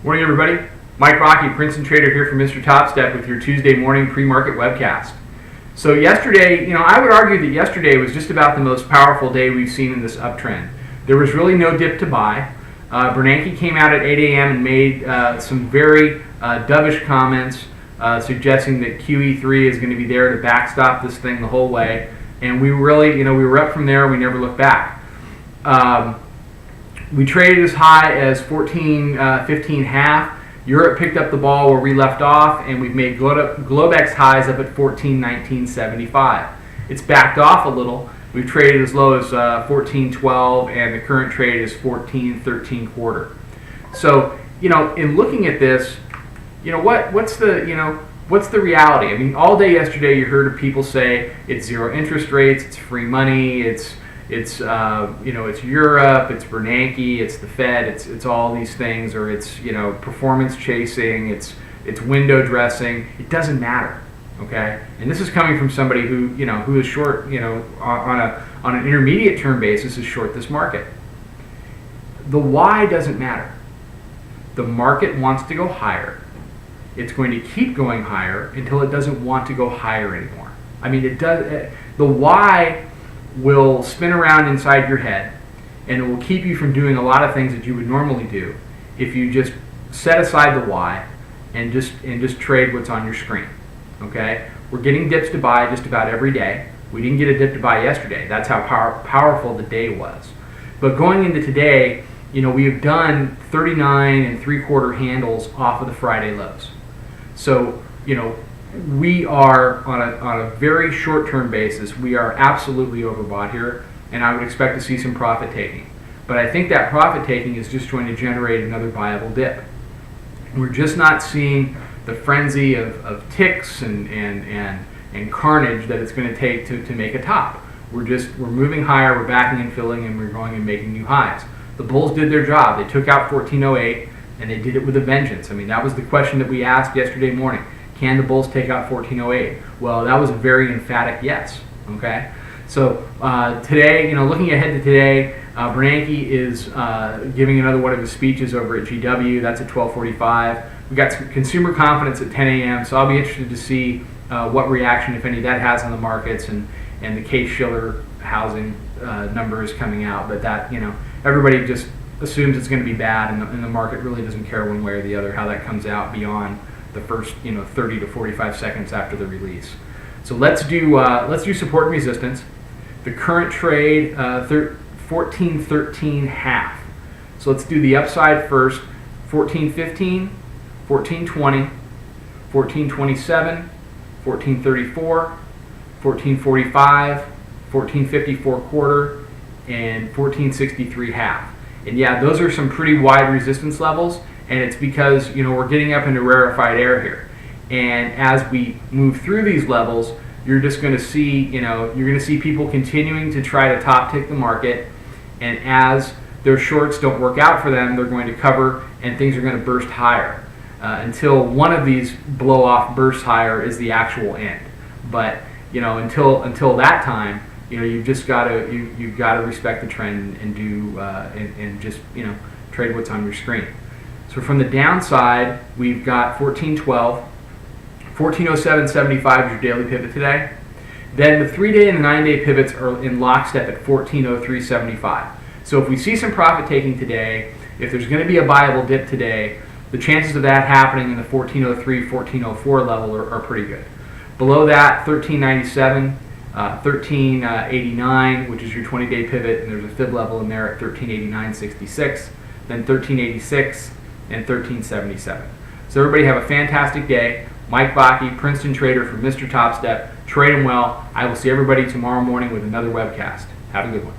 Morning, everybody. Mike Vacchi, Princetontrader here from Mr. Topstep with your Tuesday morning pre-market webcast. So yesterday, I would argue that yesterday was just about the most powerful day we've seen in this uptrend. There was really no dip to buy. Bernanke came out at 8 a.m. and made some very dovish comments suggesting that QE3 is going to be there to backstop this thing the whole way. And we really, we were up from there. We never looked back. We traded as high as 14.15.5. Europe picked up the ball where we left off, and we've made Globex highs up at 14.1975. It's backed off a little. We've traded as low as 14.12, and the current trade is 14.13.25. So, in looking at this, what's the reality? I mean, all day yesterday you heard of people say it's zero interest rates, it's free money, it's Europe, it's Bernanke, it's the Fed, it's all these things, or it's performance chasing, it's window dressing. It doesn't matter, okay? And this is coming from somebody who is short, on an intermediate term basis is short this market. The why doesn't matter. The market wants to go higher. It's going to keep going higher until it doesn't want to go higher anymore. I mean, it does. The why will spin around inside your head, and it will keep you from doing a lot of things that you would normally do if you just set aside the why and just trade what's on your screen. Okay, we're getting dips to buy just about every day. We didn't get a dip to buy yesterday. That's how powerful the day was. But going into today, we have done 39 3/4 handles off of the Friday lows. So we are on a very short-term basis. We are absolutely overbought here, and I would expect to see some profit taking. But I think that profit taking is just going to generate another viable dip. We're just not seeing the frenzy of ticks and carnage that it's going to take to make a top. We're moving higher, we're backing and filling, and we're going and making new highs. The bulls did their job. They took out 1408, and they did it with a vengeance. I mean, that was the question that we asked yesterday morning. Can the bulls take out 1408? Well, that was a very emphatic yes. Okay, so today, looking ahead to today, Bernanke is giving another one of his speeches over at GW. That's at 12:45. We got some consumer confidence at 10 a.m. So I'll be interested to see what reaction, if any, that has on the markets, and the Case-Shiller housing number is coming out. But that everybody just assumes it's going to be bad, and the market really doesn't care one way or the other how that comes out beyond the first 30 to 45 seconds after the release. So let's do support and resistance. The current trade 14.13.5. So let's do the upside first. 14.15, 14.20, 14.27, 14.34, 14.45, 14.54.25, and 14.63.5. And yeah, those are some pretty wide resistance levels. And it's because we're getting up into rarefied air here, and as we move through these levels, you're just going to see people continuing to try to top tick the market, and as their shorts don't work out for them, they're going to cover, and things are going to burst higher until one of these blow off bursts higher is the actual end. But until that time, you've just got to respect the trend and do and just trade what's on your screen. So from the downside, we've got 14.12, 14.07.75 is your daily pivot today. Then the 3-day and the 9-day pivots are in lockstep at 14.03.75. So if we see some profit taking today, if there's going to be a viable dip today, the chances of that happening in the 14.03, 14.04 level are pretty good. Below that, 13.97, 13.89, which is your 20-day pivot, and there's a fib level in there at 13.89.66, then 13.86, and 13.77. So everybody have a fantastic day. Mike Vacchi, Princetontrader from Mr. Topstep. Trade them well. I will see everybody tomorrow morning with another webcast. Have a good one.